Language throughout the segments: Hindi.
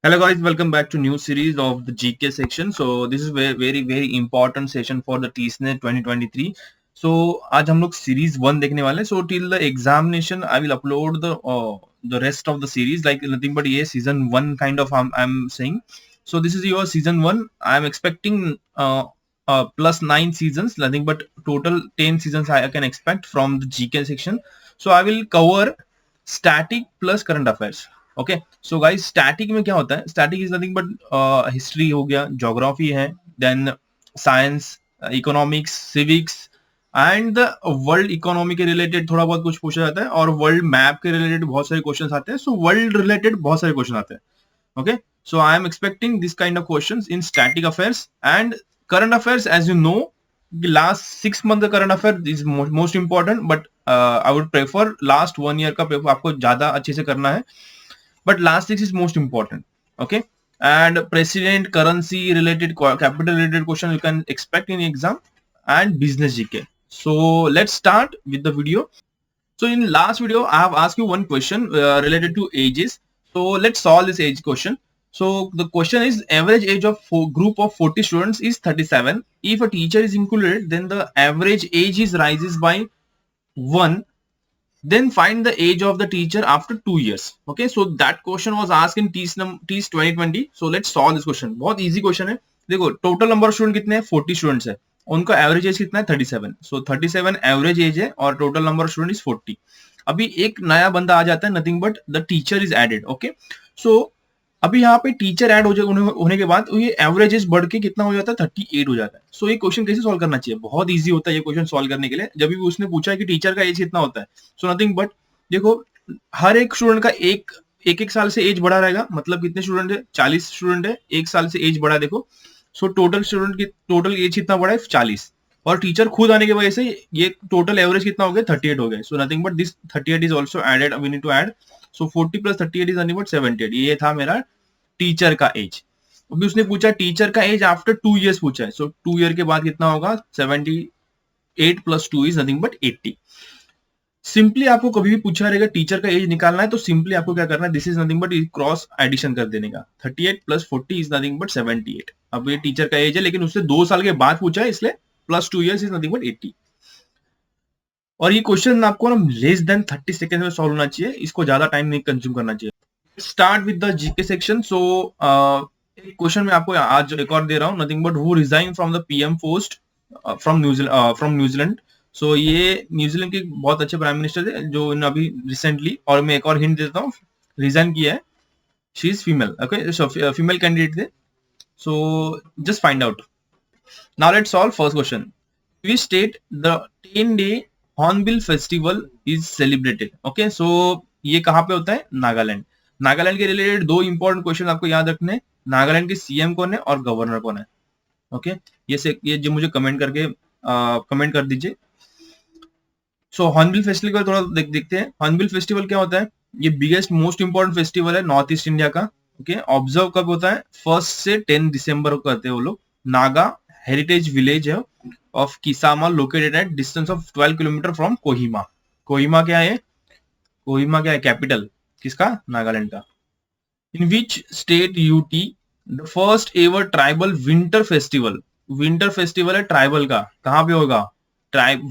Hello guys, welcome back to new series of the GK section. So this is very important session for the TSNET 2023. So आज हम लोग series 1 देखने वाले हैं. So till the examination I will upload the rest of the series, like nothing but ये season 1 kind of I'm saying. So this is your season 1. I am expecting plus 9 seasons, nothing but total 10 seasons I can expect from the GK section. So I will cover static plus current affairs. Okay so guys, static में क्या होता है? Static is nothing but history हो गया, ज्योग्राफी है, then science, economics, civics and the world economy के रिलेटेड थोड़ा बहुत कुछ पूछा जाता है, और वर्ल्ड मैप के रिलेटेड बहुत सारे क्वेश्चन आते हैं. सो वर्ल्ड रिलेटेड बहुत सारे क्वेश्चन आते हैं. Okay, so I am expecting this kind of questions in static affairs and current affairs. As you know, last 6 month का current affair is most important, but I would prefer last 1 year का पेपर आपको ज्यादा अच्छे से करना है. But last 6 is most important. Okay, and president, currency related, capital related question you can expect in exam, and business GK. So let's start with the video. So in last video I have asked you one question related to ages. So let's solve this age question. So the question is, average age of group of 40 students is 37. If a teacher is included, then the average age is rises by 1. Then find the age of the teacher after 2 years. Okay, so that question was asked in TEAS 2020. So let's solve this question. बहुत easy question है. देखो, टोटल नंबर ऑफ स्टूडेंट कितने हैं? 40 स्टूडेंट्स है. उनका एवरेज एज कितना है? 37. सो 37 एवरेज एज है और total number of student is 40. अभी एक नया बंदा आ जाता है, nothing but the teacher is added. Okay, so अभी यहाँ पे टीचर ऐड होने के बाद ये एवरेज एज बढ़ के कितना हो जाता है? 38 हो जाता है. सो ये क्वेश्चन कैसे सॉल्व करना चाहिए? बहुत इजी होता है ये क्वेश्चन सॉल्व करने के लिए. जब भी उसने पूछा कि टीचर का एज कितना होता है, सो नथिंग बट देखो, हर एक स्टूडेंट का एक साल से एज बढ़ा रहेगा. मतलब कितने स्टूडेंट है? 40 स्टूडेंट है, एक साल से एज बढ़ा. देखो, सो टोटल स्टूडेंट की टोटल एज कितना बढ़ा है? 40. और टीचर खुद आने की वजह से ये टोटल एवरेज कितना हो गया? 38 हो गया. So nothing but this 38 is also added, we need to add. So 40 plus 38 is nothing but 78. ये था मेरा टीचर का एज. अभी उसने पूछा टीचर का एज आफ्टर 2 इयर्स पूछा है. सो 2 ईयर के बाद कितना होगा? 78 plus 2 is nothing but 80. Simply आपको कभी भी पूछा रहेगा टीचर का एज निकालना है, तो सिंपली आपको क्या करना है? This is nothing but cross addition कर देने का. 38 प्लस 40 इज नथिंग बट 78. अब ये टीचर का एज है, लेकिन उससे 2 साल के बाद पूछा है, इसलिए plus 2 years is nothing but 80. और ये क्वेश्चन आपको ना लेस देन 30 सेकेंड में सॉल्व होना चाहिए. इसको ज्यादा टाइम नहीं कंज्यूम करना चाहिए. Start with the GK section. So एक क्वेश्चन मैं आपको आज एक और दे रहा हूँ. Nothing but who resign from the PM post from New Zealand. So ये न्यूजीलैंड के बहुत अच्छे प्राइम मिनिस्टर थे जो अभी रिसेंटली, और मैं एक और हिंट देता हूँ, रिजाइन किया है. She is female. Okay, so female candidate थे. So just find out. Now let's solve first question. We state the 10-day Hornbill festival is celebrated. Okay, so ये कहाँ पे होता है? नागालैंड. नागालैंड के रिलेटेड 2 इंपॉर्टेंट क्वेश्चन आपको याद रखने. नागालैंड के सीएम कौन है और गवर्नर कौन है? ओके, ये जो मुझे कमेंट कर दीजिए. सो हॉर्नबिल फेस्टिवल थोड़ा देखते हैं. हॉर्नबिल फेस्टिवल क्या होता है? ये बिगेस्ट मोस्ट इंपॉर्टेंट फेस्टिवल है नॉर्थ ईस्ट इंडिया का. ओके, ऑब्जर्व कब होता है? 1 से 10 दिसंबर को करते हैं वो लोग. नागा हेरिटेज विलेज है of Kisama, located at distance of 12 kilometer from Kohima. Kohima क्या है? कैपिटल किसका? नागालैंड का. In which state UT the first ever tribal winter festival. Winter festival है ट्राइबल का, कहाँ पे होगा?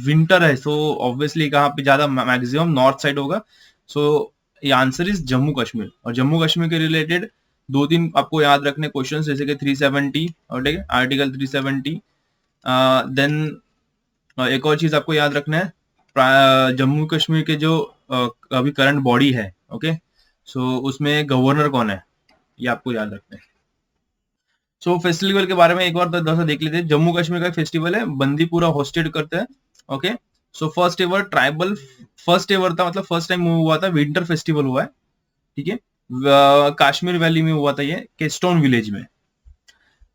विंटर है, सो ऑब्वियसली कहाँ पे? ज्यादा मैक्सिमम नॉर्थ साइड होगा. सो ये आंसर इज जम्मू कश्मीर. और जम्मू कश्मीर के रिलेटेड 2-3 आपको याद रखने क्वेश्चन, जैसे कि 370 और ठीक है, आर्टिकल 370. देन एक और चीज आपको याद रखना है, जम्मू कश्मीर के जो अभी करंट बॉडी है. ओके, सो उसमें गवर्नर कौन है, ये आपको याद रखना है. सो फेस्टिवल के बारे में एक और दफा देख लेते हैं. जम्मू कश्मीर का फेस्टिवल है, बंदीपुरा होस्टेड करते हैं. ओके, सो फर्स्ट एवर था, मतलब फर्स्ट टाइम हुआ था, विंटर फेस्टिवल हुआ है. ठीक है, कश्मीर वैली में हुआ था, ये केस्टोन विलेज में.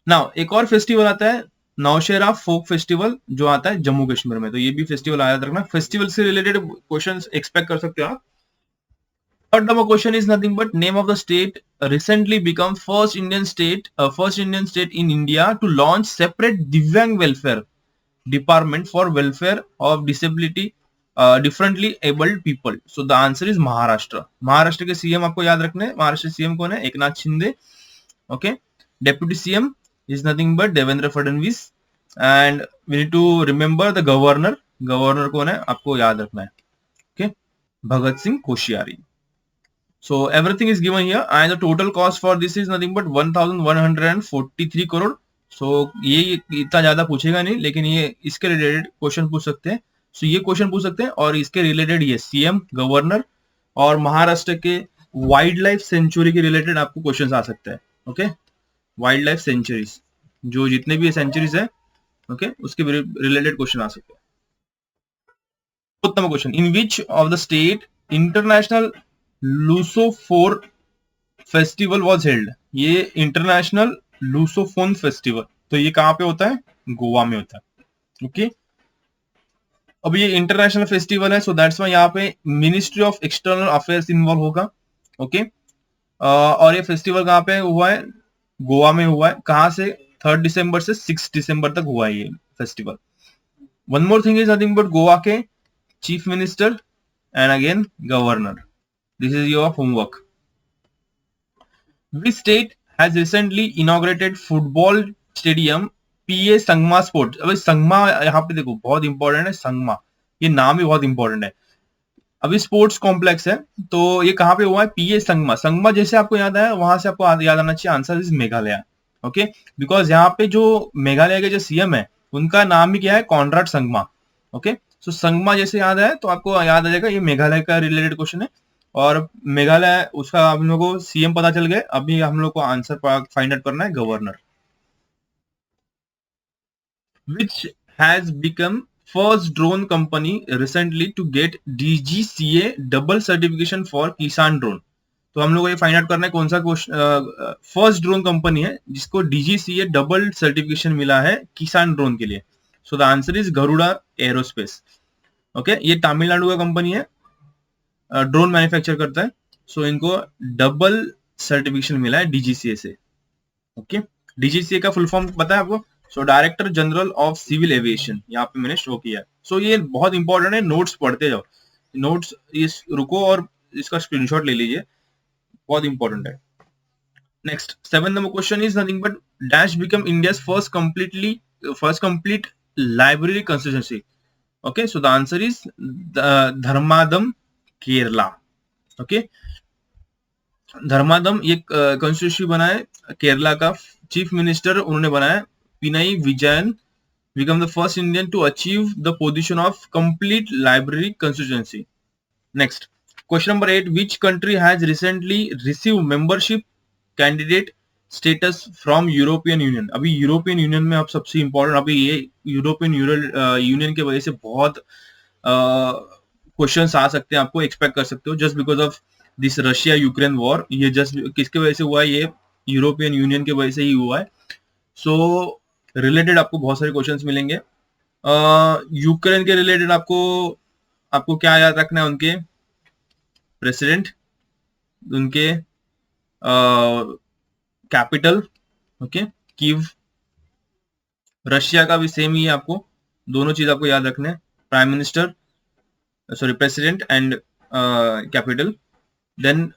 नाउ एक और फेस्टिवल आता है, नौशेरा फोक फेस्टिवल, जो आता है जम्मू कश्मीर में. तो ये भी फेस्टिवल याद रखना. फेस्टिवल से रिलेटेड क्वेश्चंस एक्सपेक्ट कर सकते हो आप. Third number question is nothing but name of the state recently become first Indian state in India to launch separate Divyang welfare department for welfare of disability differently abled people. So the answer is Maharashtra. Maharashtra के सीएम आपको याद रखने. महाराष्ट्र सीएम कौन है? Eknath Shinde. Okay, deputy CM is nothing but Devendra Fadnavis, and we need to remember the governor. Governor कौन है आपको याद रखना है. Okay, Bhagat Singh Koshyari. So everything is given here, and the total cost for this is nothing but 1143 crore. So ये इतना ज्यादा पूछेगा नहीं, लेकिन ये इसके रिलेटेड क्वेश्चन पूछ सकते हैं. So ये क्वेश्चन पूछ सकते हैं, और इसके रिलेटेड ये सीएम, गवर्नर और महाराष्ट्र के वाइल्ड लाइफ सेंचुरी के रिलेटेड आपको क्वेश्चन आ सकते हैं. ओके, वाइल्ड लाइफ सेंचुरीज, जो जितने भी सेंचुरीज है, ओके, उसके रिलेटेड क्वेश्चन आ सकते हैं. उत्तम question, in which of the state international Lusophone festival was held. ये इंटरनेशनल लूसोफोन फेस्टिवल, तो ये कहां पे होता है? गोवा में होता है. ओके, अब ये इंटरनेशनल फेस्टिवल है, सो दैट्स वाई यहाँ पे ministry of external affairs involve होगा. ओके, और ये फेस्टिवल कहाँ पे हुआ है? गोवा में हुआ है. कहां से? 3 दिसंबर से 6 दिसंबर तक हुआ है ये festival. One more thing is nothing but Goa के chief minister and again governor. This is your homework. Which state has recently inaugurated football stadium PA Sangma sports. अभी संगमा यहाँ पे देखो बहुत इंपॉर्टेंट है. संगमा, ये नाम भी बहुत इंपॉर्टेंट है. अभी स्पोर्ट्स कॉम्प्लेक्स है, तो ये कहां पे हुआ है? पीए संगमा. संगमा जैसे आपको याद आया, वहां से आपको याद आना चाहिए answer is Meghalaya. Okay, because यहाँ पे जो मेघालय के जो सीएम है, उनका नाम भी क्या है? कॉनराड संगमा. ओके, सो संगमा जैसे याद आया तो आपको याद आ जाएगा ये मेघालय का रिलेटेड क्वेश्चन है. और मेघालय, उसका हम लोग को सीएम पता चल गए. अभी हम लोग को आंसर फाइंड आउट करना है governor. Which has become first drone company recently to get DGCA double certification for किसान ड्रोन. तो हम लोग को ये फाइंड आउट करना है कौन सा फर्स्ट ड्रोन कंपनी है जिसको DGCA डबल सर्टिफिकेशन मिला है किसान ड्रोन के लिए. सो the answer is Garuda aerospace. Okay, ये तमिलनाडु का कंपनी है, ड्रोन मैन्युफैक्चर करता है. सो इनको डबल सर्टिफिकेशन मिला है DGCA से. ओके, DGCA का फुल फॉर्म पता है आपको? So director general of civil aviation, यहाँ पे मैंने शो किया है. सो ये बहुत इंपॉर्टेंट है, नोट्स पढ़ते जाओ. नोट्स इस रुको और इसका स्क्रीनशॉट ले लीजिए, बहुत इंपॉर्टेंट है. Next 7 number question is nothing but dash become India's first complete library constituency. Okay, so the answer is Dharmadam, Kerala. Okay, Dharmadam ये कॉन्स्टिट्यूंसी बना है केरला का. चीफ मिनिस्टर उन्होंने बनाया Pinai Vijayan become the first Indian to achieve the position of complete library constituency. Next, question number 8. Which country has recently received membership candidate status from European Union? अभी यूरोपियन यूनियन में अब सबसे इम्पोर्टेंट, अभी ये यूरोपियन यूनियन की वजह से बहुत क्वेश्चंस आ सकते हैं, आपको एक्सपेक्ट कर सकते हो, just because of this Russia Ukraine war. ये जस्ट किसके वजह से हुआ है? ये यूरोपियन यूनियन की वजह से ही हुआ है. सो रिलेटेड आपको बहुत सारे क्वेश्चंस मिलेंगे. यूक्रेन के रिलेटेड आपको क्या याद रखना है? उनके प्रेसिडेंट, उनके कैपिटल, ओके, कीव. रशिया का भी सेम ही है, आपको दोनों चीज आपको याद रखना है. Prime minister, sorry, president and capital. Then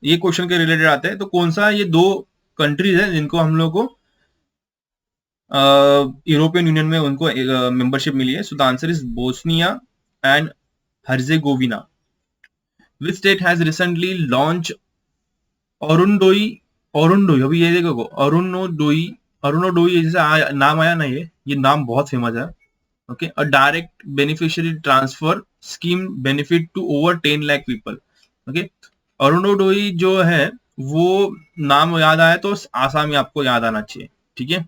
ये क्वेश्चन के रिलेटेड आते हैं, तो कौन सा ये दो कंट्रीज है जिनको हम लोग को यूरोपियन यूनियन में उनको मेंबरशिप मिली है? So the answer is Bosnia and Herzegovina. Which state has recently launch Arunodoi. अभी ये देखो, अरुणोदोई जैसे नाम आया ना, ये नाम बहुत फेमस है. Okay, a direct beneficiary transfer scheme benefit to over 10 lakh people. Okay, Orunodoi जो है वो नाम याद आया तो आसाम आपको याद आना चाहिए. ठीक है,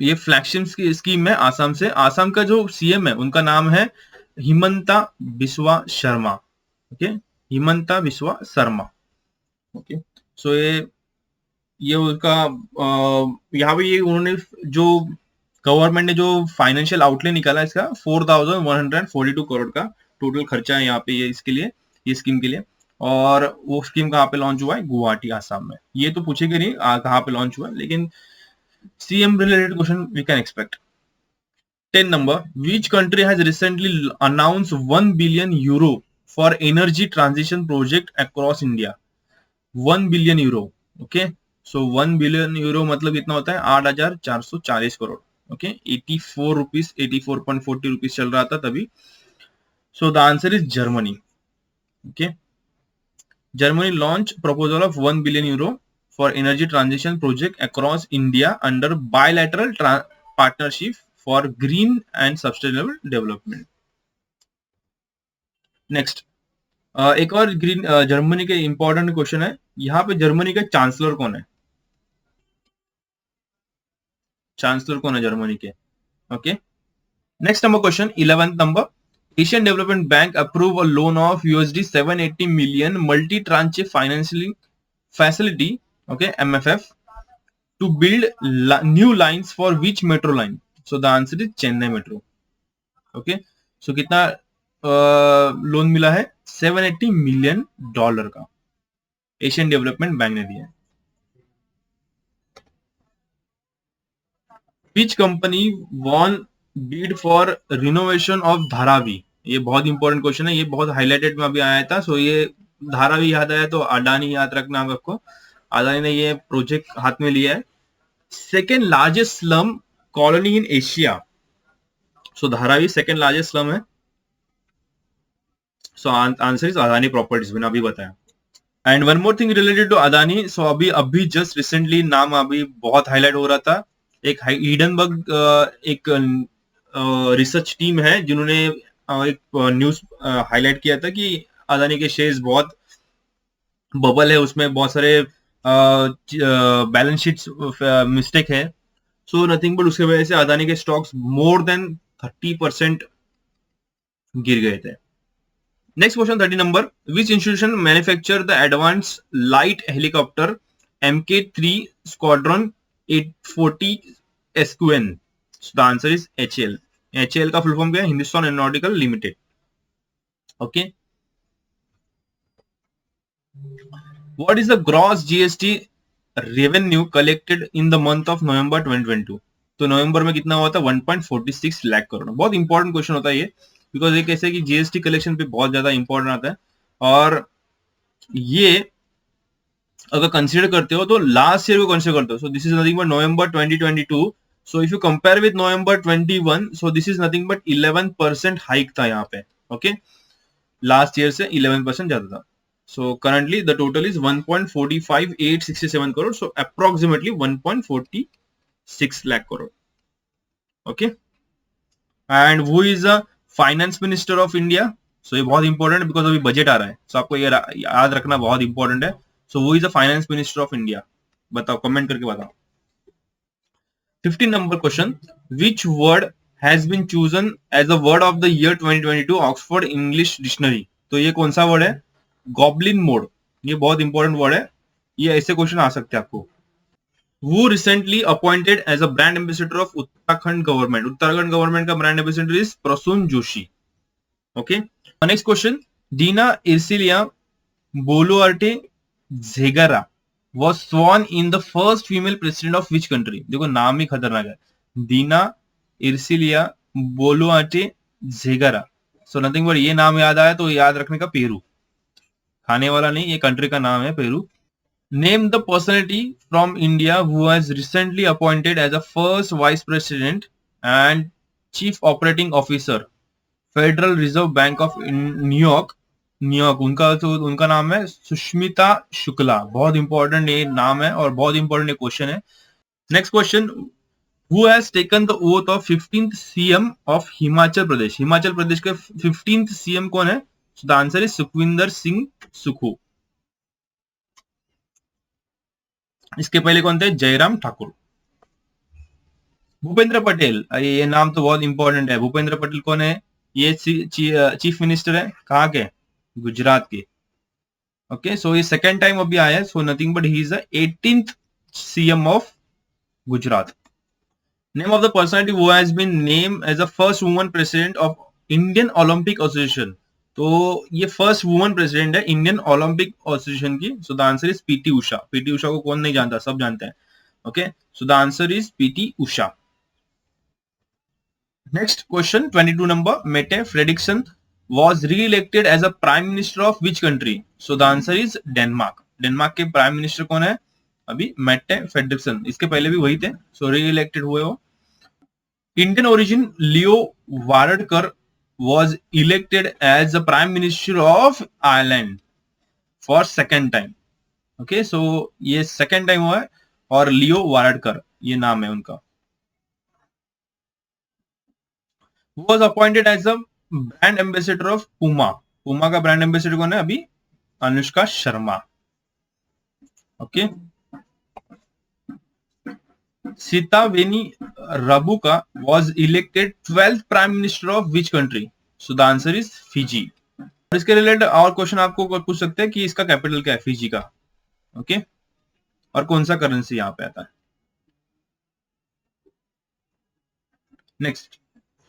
ये फ्लैगशिप की स्कीम है आसाम से. आसाम का जो सीएम है उनका नाम है Himanta Biswa Sharma. Okay, Himanta Biswa Sharma. Okay, so ये उनका यहाँ पे ये उन्होंने जो गवर्नमेंट ने जो फाइनेंशियल आउटले निकाला इसका 4142 करोड़ का टोटल खर्चा है यहाँ पे ये इसके लिए, ये स्कीम के लिए. और वो स्कीम कहाँ पे लॉन्च हुआ है? गुवाहाटी, आसाम में. ये तो पूछेगा नहीं कहाँ पे लॉन्च हुआ है, लेकिन CM related question we can expect. 10 number. Which country has recently announced €1 billion for energy transition project across India? 1 billion euro. Okay, so 1 billion euro मतलब कितना होता है? 8,440 करोड़। ओके, 84 रुपीज, 84.40 रुपीज चल रहा था तभी। सो the answer is Germany. Okay, Germany launched proposal of 1 billion euro for energy transition project across India under bilateral partnership for green and sustainable development. Next, एक और ग्रीन जर्मनी के इंपॉर्टेंट क्वेश्चन है। यहाँ पे जर्मनी का चांसलर कौन है? चांसलर कौन है जर्मनी के? Okay, next number question 11th number, Asian Development Bank approve a loan of USD 780 million multi-tranche financial facility, okay, MFF, to build new lines for which metro line? So the answer is Chennai Metro. Okay, so कितना लोन मिला है? 780 मिलियन डॉलर का एशियन डेवलपमेंट बैंक ने दिया है। Which company won bid for renovation of Dharavi? ये बहुत इंपॉर्टेंट क्वेश्चन है, ये बहुत हाईलाइटेड में अभी आया था। सो ये धारावी याद आया तो अडानी याद रखना आपको। अडानी ने ये प्रोजेक्ट हाथ में लिया है। Second largest slum colony in Asia, so Dharavi second largest slum है। So answer is Adani properties, मैंने अभी बताया। And one more thing related to Adani, so अभी जस्ट रिसेंटली नाम अभी बहुत हाईलाइट हो रहा था। एक हिडनबर्ग एक रिसर्च टीम है जिन्होंने एक न्यूज हाईलाइट किया था कि अदानी के शेयर्स बहुत बबल है, उसमें बहुत सारे बैलेंस शीट्स मिस्टेक है। सो नथिंग बट उसके वजह से अदानी के स्टॉक्स मोर देन 30% गिर गए थे। Next question 30 number, which institution manufacture the advance light helicopter MK3 squadron 840 SQN? The answer is HAL। HAL का फुल फॉर्म क्या है? Hindustan aeronautical limited. Okay, what is the gross GST revenue collected in the month of November 2022? तो नवंबर में कितना हुआ था? 1.46 लाख करोड़। बहुत इंपॉर्टेंट क्वेश्चन होता है ये, बिकॉज ये कैसे कि जीएसटी कलेक्शन पे बहुत ज्यादा इंपॉर्टेंट आता है। और ये अगर कंसीडर करते हो तो लास्ट ईयर को कंसीडर करते हो, so this is nothing but November 2022। So if you compare with November 21, so this is nothing but 11% hike था यहाँ पे। ओके, लास्ट ईयर से 11% ज्यादा था। So currently the total is 1.45867 crore, so approximately 1.46 lakh crore. Okay, and वो is a finance minister of India. So ये बहुत इंपॉर्टेंट है बिकॉज अभी बजट आ रहा है, सो आपको ये याद रखना बहुत इंपॉर्टेंट है। सो वो is a finance minister of India. बताओ, कमेंट करके बताओ। 15 number question, which word has been chosen as a word of the year 2022 Oxford English dictionary? तो ये कौन सा वर्ड है? Goblin mode. ये बहुत इंपॉर्टेंट वर्ड है, ये ऐसे क्वेश्चन आ सकते हैं आपको। Who recently appointed as a brand ambassador of Uttarakhand government? Uttarakhand government का brand ambassador is Prasun Joshi. Okay. Next question. Dina Irsilia Boluarte Zegara was sworn in the first female president of which country? देखो नाम ही खतरनाक है, दीना इर्सिलिया बोलुआटे झेगरा। सो नथिंग बट ये नाम याद आया तो याद रखने का पेरू, खाने वाला नहीं, ये कंट्री का नाम है Peru. Name the personality from India who was recently appointed as a first vice president and chief operating officer, Federal Reserve Bank of New York. New York, उनका नाम है सुष्मिता शुक्ला। बहुत इंपॉर्टेंट ये नाम है और बहुत इंपॉर्टेंट ये क्वेश्चन है। Next question, who has taken the oath of 15th CM of Himachal Pradesh? Himachal Pradesh के 15th CM कौन है? The answer is Sukhvinder Singh Sukhu. इसके पहले कौन थे? जयराम ठाकुर। भूपेंद्र पटेल, ये नाम तो बहुत इंपॉर्टेंट है। भूपेंद्र पटेल कौन है? ये चीफ मिनिस्टर है, कहाँ के? गुजरात के। ओके, सो ये सेकंड टाइम अभी आया है। So nothing but he is the 18th CM of Gujarat. Name of the personality who has been name as the first woman president of Indian Olympic association? तो ये फर्स्ट वुमन प्रेसिडेंट है इंडियन ओलंपिक एसोसिएशन की। So the answer is PT Usha. PT Usha को कौन नहीं जानता? सब जानते हैं। Okay, so the answer is PT Usha. Next question, 22 number, Mette Frederiksen was re-elected as a prime minister of which country? So the answer is Denmark. Denmark के प्राइम मिनिस्टर कौन है अभी? मेट्टे फेडरिक्सन, इसके पहले भी वही थे, सो री इलेक्टेड हुए हो। Indian origin Leo Varadkar was elected as the prime minister of Ireland for second time. Okay so ये सेकेंड टाइम हुआ है, और लियो वारडकर ये नाम है उनका। was appointed as the brand ambassador of Puma. Puma का ब्रांड एम्बेसडर कौन है अभी? Anushka Sharma. Okay Sitiveni Rabuka was elected 12th prime minister of which country? So the answer is Fiji. और इसके रिलेटेड और क्वेश्चन आपको पूछ सकते हैं कि इसका कैपिटल क्या है फिजी का, ओके और कौन सा करेंसी यहाँ पे आता है। Next,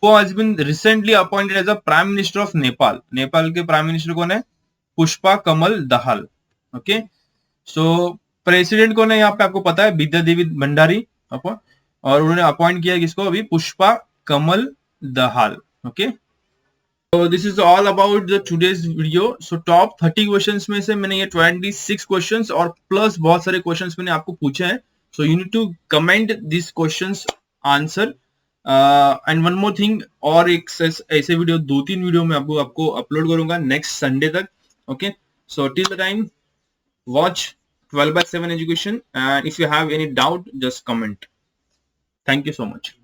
who has been recently appointed as a prime minister of Nepal? Nepal के प्राइम मिनिस्टर कौन है? Pushpa Kamal Dahal. Okay so president कौन है यहाँ पे आपको पता है? विद्या देवी भंडारी, और उन्होंने अपॉइंट किया किसको अभी? Pushpa Kamal Dahal. Okay So this is all about the today's video. So top 30 questions में से मैंने ये 26 questions और plus बहुत सारे questions मैंने आपको पूछे हैं. So you need to comment these questions answer. And one more thing, और एक ऐसे वीडियो 2-3 वीडियो में आपको अपलोड करूंगा नेक्स्ट संडे तक. Okay. So till the time, watch 12/7 education, and if you have any doubt, just comment. Thank you so much.